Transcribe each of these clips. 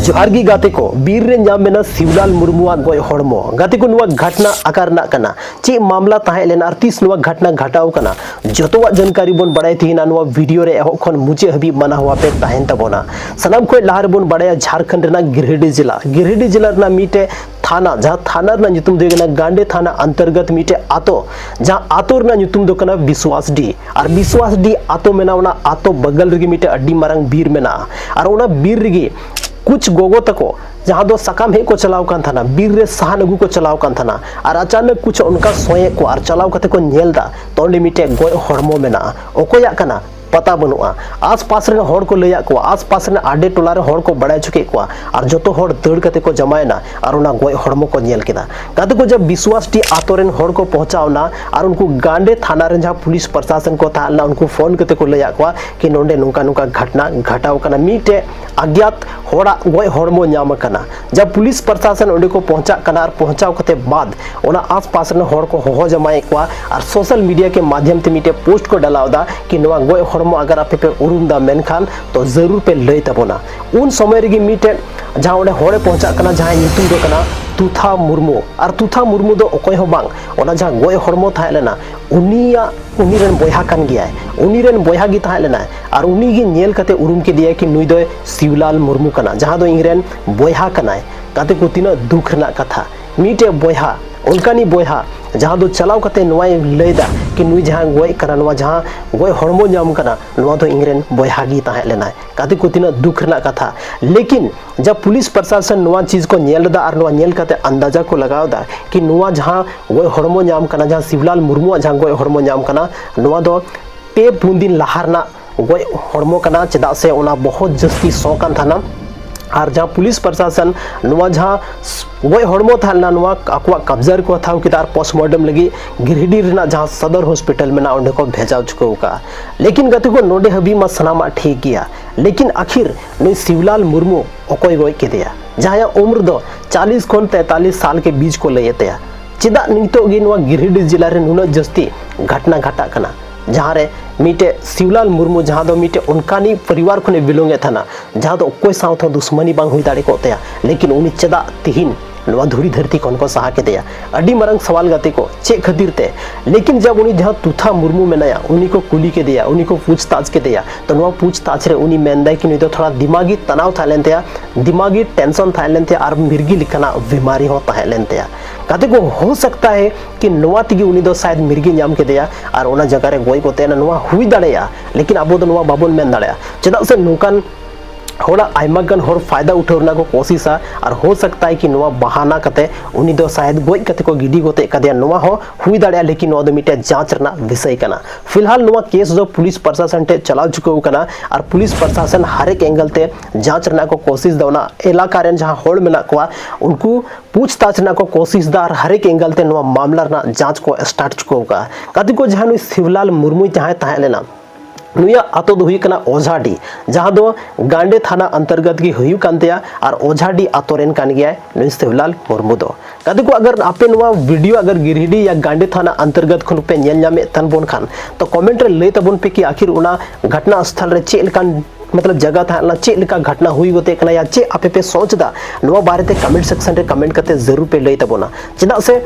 जोहारगी गाते को बीर रे नाम मेना शिवलाल मुर्मुआ गय हड़मो गाते को नुआ घटना आकार ना कना चे मामला ताहे लेना आर्टिस नुआ घटना घटाव कना जतोवा जानकारी बोन बड़ाई थीना नुआ वीडियो रे एहो खन मुचे हबी मना हुआ पे ताहेन तबोना सनाम खय लाहार बोन बड़ाया झारखंड रेना गिरिडीह जिला रेना मीटे थाना जहाँ थाना रेना nyutum दो कना गांडे थाना अंतर्गत मीटे आतो जहाँ आतो रेना nyutum दो कना विश्वासडी और विश्वासडी आतो मेना उना आतो बगल रेगी मीटे अड्डी मारंग बीर मेना और उना बीर रेगी कुछ गोगो तको जहाँ दो सकाम हे को चलाव कान थाना बीर रे सहान अगू को चलाव कान थाना और अचानक कुछ उनका सोए को और चलाव कते को नेलदा तो मिटे गय हड़मो मेना ओकोया कना पता बनुआ आस पास रे होड़ को लैया को आस पास रे आडे टोला रे होड़ को बड़ाय चुके को और जतो होड़ दड़ कते को जमायना और उना गय हड़मो को नेल केदा गाते को जब विश्वासटी आतो रेन होड़ को पहुंचावना और उनको गांडे थाना रे जहाँ पुलिस प्रशासन को थाना उनको फोन कते को लैया को कि नोंडे नुका नुका घटना घटाव कना मीटे अज्ञात होड़ा गय हड़मो नाम कना जब पुलिस प्रशासन उंडे को पहुंचा कना और पहुंचाव कते बाद उना आस पास रे होड़ को होहो जमाए को और सोशल मीडिया के माध्यम ते मीटे पोस्ट को डालावदा कि नोआ गय अगर आप पे उरुम दा मेनखान तो जरूर पे लय तबोना उन समय रेगी मीटे जहां उन्हें होड़े पहुंचा कना जहां नीतुम दो कना तुथा मुर्मू और तुथा मुर्मू दो ओकोय हो बांग ओना जहां गय हड़मो थाय लेना उनी रेन बोयहा कान गया उनी रेन बोयहा गी थाय लेना और उनी गी नेल कते उरुम के दिया कि नुई दो शिवलाल मुर्मू कना जहां दो इंग्रेन बोयहा कना काते को तिना दुख रना कथा मीटे बोयहा उनकानी बोयहा जहाँ दो चलाव कते नवाई लैदा कि नुई जहाँ गय कना नवा जहाँ गय हड़मो नाम कना नवा दो इंग्रेन बोयहागी ताहे लेना काते को तिना दुख रना कथा लेकिन जब पुलिस प्रशासन नवा चीज को नेलदा और नवा नेल कते अंदाजा को लगावदा कि नवा जहाँ गय हड़मो नाम कना जहाँ शिवलाल मुर्मू जहाँ गय हड़मो नाम कना नवा दो पे पुन दिन लाहारना गय हड़मो कना चेदा से ओना बहुत जस्ती सौ कान थाना और जहाँ पुलिस प्रशासन नुआ जहाँ गय हड़मो थालना नुआ आकुआ कब्जा को हथाव किदा पोस्टमार्टम लगी गिरिडीह रेना जहाँ सदर हॉस्पिटल में ना उन्हें को भेजा चुका का लेकिन गति को नोडे हबी मा सनामा ठीक गया लेकिन आखिर नुई शिवलाल मुर्मू ओकोय गय केदिया जहाँ उम्र दो 40 खन 43 साल के बीच को लयतेया चेदा नितो गे नुआ गिरिडीह जिला रे नुना जस्ती घटना घटा कना जहाँ रे मीटे शिवलाल मुर्मू जहाँ दो मीटे उनकानी परिवार खुने बिलोंगे थाना जहाँ दो कोई साथ दुश्मनी बांग हुई दाड़े को तया लेकिन उनी चेदा तिहिन नवा धुरी धरती कौन को सहा के दिया अड्डी मरंग सवाल गाते को चे खतिर ते लेकिन जब उनी जहाँ तुथा मुर्मू मेनाया उन्हीं को कुली के दिया उन्हीं को पूछताछ के दिया तो नवा पूछताछ रे उनी मेंदा कि तो थोड़ा दिमागी तनाव था लेन तया दिमागी टेंशन था लेन तया और मिर्गी लिखना बीमारी हो ता लेन तया कहते को हो सकता है कि नवा तिगी उनी दो शायद मिर्गी नाम के दिया और ओना जगह रे गय को तेना नवा हुई दाड़ेया लेकिन अब दो नवा बाबन मेन दाड़ेया चेदा से नुकान होड़ा आयमागन होड़ फायदा उठावना को कोशिशा और हो सकता है कि नवा बहाना कते उनी दो शायद गय कते को गिडी गोते कदिया नवा हो हुई दाड़िया लेकिन नवा दो मिटे जांच रना विषय कना फिलहाल नवा केस जो पुलिस प्रशासन टे चलाव चुको कना और पुलिस प्रशासन हर एक एंगल ते जांच रना को कोशिश दवना इलाका रेन जहां होड़ मेना को उनको पूछताछ रना को कोशिश दा और हर एक एंगल ते नवा मामला रना जांच को स्टार्ट चुको का कति को जहां शिवलाल मुर्मू जहां ताहे लेना नुया आतो दो हुई कना ओझाडी जहाँ दो गांडे थाना अंतर्गत की हुई कांतिया और ओझाडी आतो रेन कान गया नुई शिवलाल मुर्मू दो कदे को अगर आपे नुआ वीडियो अगर गिरिडीह या गांडे थाना अंतर्गत खुन पे नेल नामे तन बोन खान तो कमेंट रे लय तबन पे कि आखिर उना घटना स्थल रे चे लकान मतलब जगह था चे लिका घटना हुई गोते कना या चे आपे पे सोचदा नुआ बारे ते कमेंट सेक्शन रे कमेंट करते जरूर पे लय तबोना चेदा से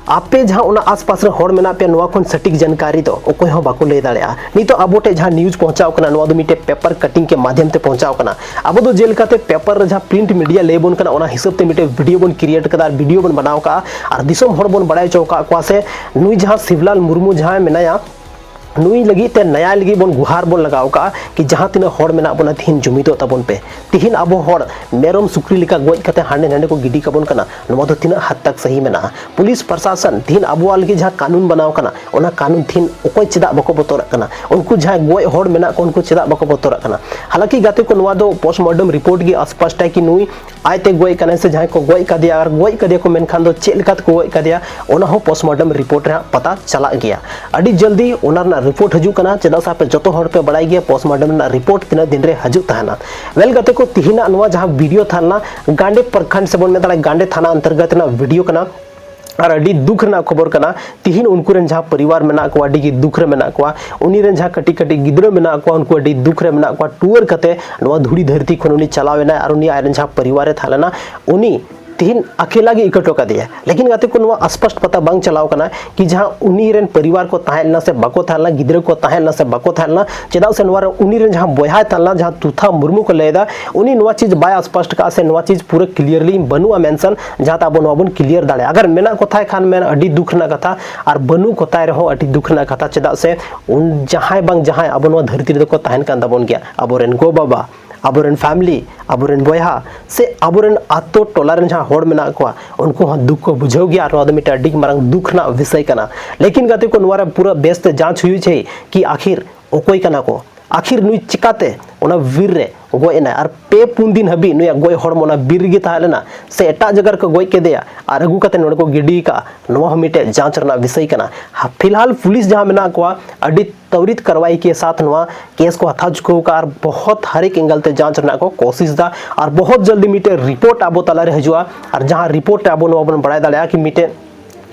आपे जहाँ उना आसपास रे होड़ मेना पे नुआ कोन सटीक जानकारी दो ओकोय हो बाको लय दाड़िया नी तो अबोटे जहाँ न्यूज पहुंचाव कना नुआ दो मिटे पेपर कटिंग के माध्यम ते पहुंचाव कना अब दो जेल काते पेपर जहाँ प्रिंट मीडिया ले बोन कना ओना हिसाब ते मिटे वीडियो बन क्रिएट कदा वीडियो बन बनाव का और दिसम होड़ बन बड़ाय चौका को से नुई जहाँ शिवलाल मुर्मू जहाँ मेनाया नुई लगी ते नया लगी बन गुहार बन लगाव का कि जहाँ तीन होड़ मेना बना तिहिन जुमिदो तबन पे तिहिन अब होड़ मेरम सुक्री लिका गज कते हांडे नांडे को गिडी कबन कना नवा दो तीन हद तक सही मेना पुलिस प्रशासन तिहिन अब लगी जहाँ कानून बनाव कना ओना कानून तिहिन ओकोय चेदा बको बतोर कना उनको जहाँ गय होड़ मेना को उनको चेदा बको बतोर कना हालांकि गाते को नवा दो पोस्टमार्टम रिपोर्ट की स्पष्ट है कि नुई आयते गय कना से जहाँ को गय कदिया और गय कदिया को मेनखान दो चेल कात को गय कदिया ओना हो पोस्टमार्टम रिपोर्ट रे पता चला गया अडी जल्दी ओना रिपोर्ट हजू कना चेदा सा पे जतो होड़ पे बड़ाई गया पोस्टमार्टम ना रिपोर्ट तिना दिन रे हजू ताना वेल गते को तिहिना नुआ जहाँ वीडियो थाना गांडे प्रखंड से बन में गांडे थाना अंतर्गत ना वीडियो कना और अड़ी दुख रना खबर कना तिहिन उनको रेन जहाँ परिवार में को अड़ी की दुख रे में को उनी रेन जहाँ कटी कटी गिद्रा में को उनको अड़ी दुख रे में को टूर कते नवा धुड़ी धरती खन उनी चलावेना और उनी आयरन जहाँ परिवार थालेना उनी तिहिन अकेला गे इकट्ठो कर दिया लेकिन गाते को नवा स्पष्ट पता बांग चलाव कना कि जहाँ उनी रेन परिवार को ताहेलना से बाको थालना गिद्रा को ताहेलना से बाको थालना चेदा से नवा उनी रेन जहाँ बोया थालना जहाँ तुथा मुर्मू को लेदा उनी नवा चीज बाय स्पष्ट का से नवा चीज पूरा क्लियरली बनुआ मेंशन जहाँ ताबो नवा बन क्लियर दाड़े अगर मेना को थाय खान में अड़ी दुख ना कथा और बनु को ताय रहो अड़ी दुख ना कथा चेदा से उन जहाँ बांग जहाँ अब नवा धरती रे को ताहेन कान दाबोन गया अब रेन गो बाबा अबोरेन फैमिली अबोरेन बोया से अबोरेन आतो टोलारेन जहाँ होड़ में ना को उनको हाँ दुख को बुझाव गया और मिटे अड्डी मारंग दुख ना विषय कना लेकिन गाते को नवारा पूरा बेस्ट जांच हुई छे कि आखिर ओकोई कना को आखिर नुई चिकाते उना वीर रे गोयना और पे पुन दिन हबी नुया गोय हड़मोना बीर गे ताहलेना से एटा जगह को गोय के दिया और अगू कते नोड को गिडी का नवा मिटे जांच रना विषय कना फिलहाल पुलिस जहां मेना को अडी त्वरित कार्रवाई के साथ नवा केस को हथा चुको का और बहुत हर एक एंगल ते जांच रना को कोशिश दा और बहुत जल्दी मिटे रिपोर्ट आबो तला रे हजुआ और जहां रिपोर्ट आबो नवा बन बड़ाय दाड़या कि मिटे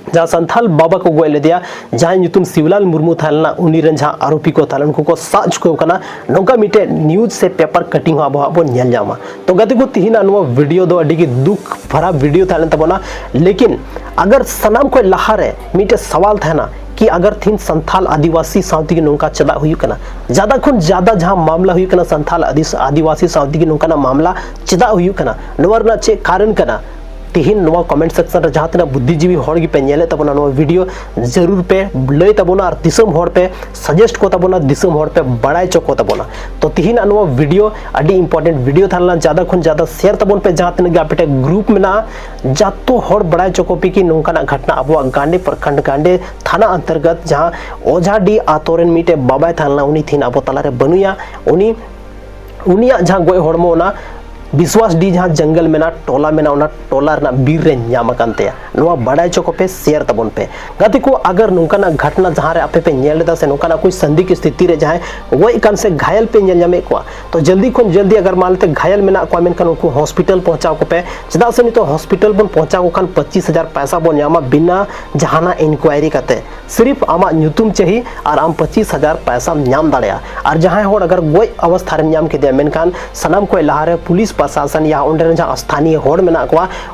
जहाँ संथाल बाबा को गोय ले दिया जहाँ नुतुम शिवलाल मुर्मू थालना उनी रेन जहाँ आरोपी को थालन को साथ चुको कना नौका मिटे न्यूज से पेपर कटिंग अब अब नेल जामा तो गति को तिहिना नुआ वीडियो दो अडी की दुख भरा वीडियो थालन तबना लेकिन अगर सनाम को लहारे मिटे सवाल था ना कि अगर थिन संथाल आदिवासी सावती की नौका चदा हुई कना ज्यादा खुन ज्यादा जहाँ मामला हुई कना संथाल आदिवासी सावती की नौका ना मामला चदा हुई कना नवर चे कारण कना तिहिन नवा कमेंट सेक्शन रे जहाँ तना बुद्धिजीवी होड़ की पे नेले तबना नवा वीडियो जरूर पे लय तबना और दिसम होड़ पे सजेस्ट को तबना दिसम होड़ पे बड़ाई चको तबना तो तिहिन नवा वीडियो अडी इंपॉर्टेंट वीडियो थालना ज्यादा खुन ज्यादा शेयर तबन पे जहाँ तना गापेटे ग्रुप में ना जातो होड़ बड़ाई चको पी की नौका ना घटना अब गांडे प्रखंड गांडे थाना अंतर्गत जहाँ ओझाडी आतोरेन मीटे बाबाय थालना उनी थिन अब तलारे बनुया उनी उनिया जहाँ गोय होड़मो ना विश्वास डी जहाँ जंगल में ना टोला में ना टोला ना बीर रे न्याम कानते नवा बड़ाई चको पे शेयर तबन पे गति को अगर नौका ना घटना जहाँ रे आपे पे नेल दा से नौका ना कोई संधि की स्थिति रे जहाँ वो इकान से घायल पे नेल जामे को तो जल्दी खुन जल्दी अगर मान लेते घायल में ना को मेन कान उनको हॉस्पिटल पहुंचाओ को पे चदा से नहीं तो हॉस्पिटल बन पहुंचाओ खान 25,000 पैसा बन यामा बिना जहाना इंक्वायरी करते सिर्फ आमा न्यूतुम चाहिए और आम 25,000 पैसा नाम दाड़िया और जहाँ होड़ अगर गोय अवस्था रे नाम के दिया मेनखान सनम को लहारे पुलिस प्रशासन या उनरे जहाँ स्थानीय होड़ में ना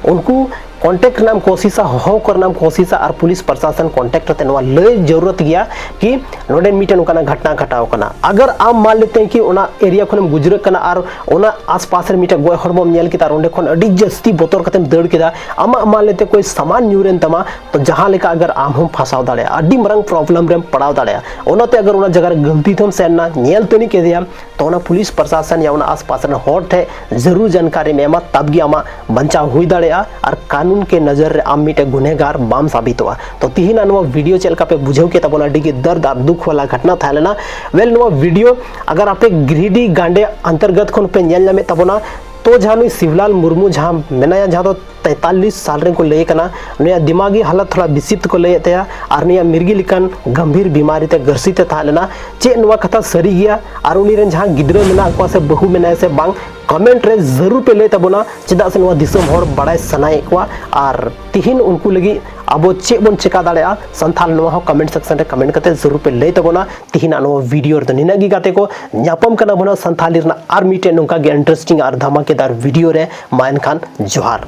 उनको कॉन्टेक्ट नाम कोशिशा हो कर नाम कोशिशा और पुलिस प्रशासन कॉन्टेक्ट होते नवा लय जरूरत गया कि नोडे मीटे नोकाना घटना घटाव कना अगर आप मान लेते हैं कि ओना एरिया खन गुजर कना और ओना आसपास रे मीटे गोय हड़मम नेल किता ओंडे खन अडी जस्ती बोतर कतेम दड़ किदा आमा मान लेते कोई सामान न्यूरेन तमा तो जहां लेका अगर आम हम फसाव दाड़े अडी मरंग प्रॉब्लम रे पड़ाव दाड़े ओनाते अगर ओना जगह गलती थम सेना नेल तो नहीं के दिया तो ओना पुलिस प्रशासन या ओना आसपास रे होड़ थे जरूर जानकारी में तब गया बचाव हुई दाड़े और कानून के नजर आम मिटे गुनहगार बाम साबित हुआ तो तिहिन नवा वीडियो चलका पे बुझाव के तबना डी दर्द और दुख वाला घटना था लेना वेल नवा वीडियो अगर आपे गिरिडीह गांडे अंतर्गत खन पे नेल नामे तबना तो जहाँ शिवलाल मुर्मू जहाँ मेनाया जहाँ तो 43 साल रे को लय कना नया दिमागी हालत थोड़ा विसित को लय तया और नया मिर्गी लिकन गंभीर बीमारी ते ग्रसित था लेना चे नवा कथा सरी गया और उनी रेन जहाँ गिद्रा मेना को से बहु मेना से बांग कमेंट रे जरूर पे लय तबना चेदा से नवा दिसम होड़ बड़ाय सनाय को और तिहिन उनको लगी अब चे बन चिका दाड़िया संथाल नवा कमेंट सेक्शन रे कमेंट करते जरूर पे लय तबना तिहिन नवा वीडियो रे निना गी गाते को न्यापम कना बना Santhali रना are मीटे Nokha gay interesting और धमाकेदार वीडियो रे मायन खान जोहार।